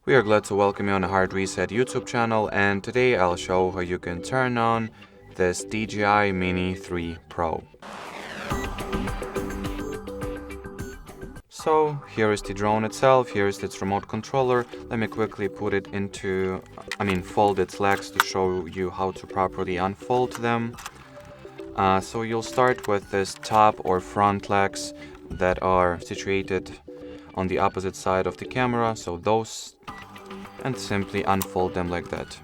We are glad to welcome you on the Hard Reset YouTube channel, and today I'll show how you can turn on this DJI Mini 3 Pro. So here is the drone itself, here is its remote controller. Let me quickly put it fold its legs to show you how to properly unfold them. So you'll start with this top or front legs that are situated on the opposite side of the camera, so those, and simply unfold them like that.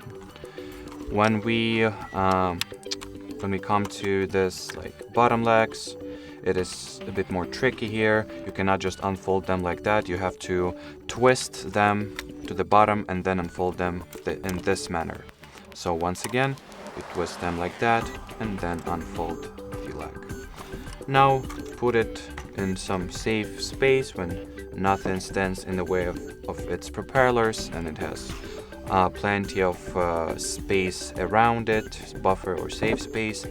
When we come to this bottom legs, it is a bit more tricky here. You cannot just unfold them like that. You have to twist them to the bottom and then unfold them in this manner. So once again, you twist them like that and then unfold the leg. Now put it in some safe space when nothing stands in the way of its propellers and it has plenty of space around it, buffer or safe space.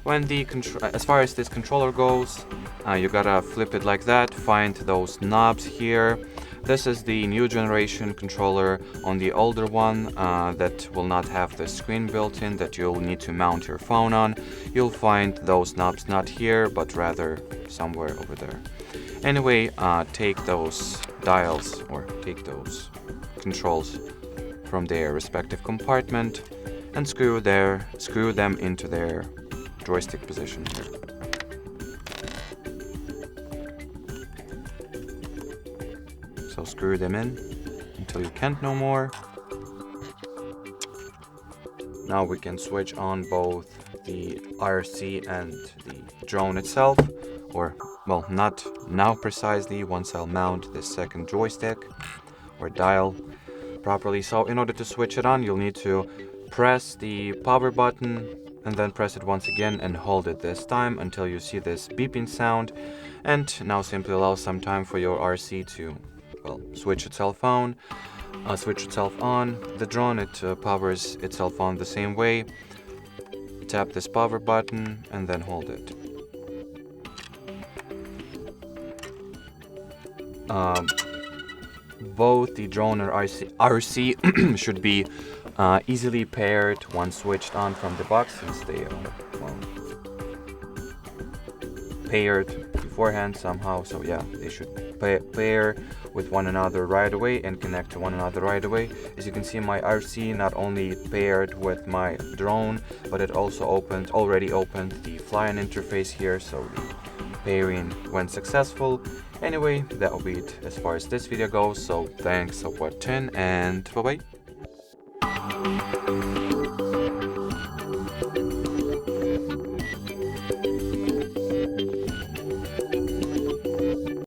As far as this controller goes, you gotta flip it like that, find those knobs here. This is the new generation controller. On the older one that will not have the screen built in that you'll need to mount your phone on, you'll find those knobs not here but rather somewhere over there. Anyway, take those dials or take those controls from their respective compartment and screw them into their joystick position here. So screw them in until you can't no more. Now we can switch on both the RC and the drone itself, or well, not now precisely once I'll mount the second joystick or dial properly. So in order to switch it on, you'll need to press the power button and then press it once again and hold it this time until you see this beeping sound, and now simply allow some time for your RC to switch itself on. The drone, it powers itself on the same way. Tap this power button and then hold it. Both the drone and RC should be easily paired once switched on from the box, since they are paired beforehand somehow. So yeah, they should pair with one another right away and connect to one another right away. As you can see, my RC not only paired with my drone, but it also already opened the fly-in interface here, so the pairing went successful. Anyway, that will be it as far as this video goes, so thanks for watching and bye bye.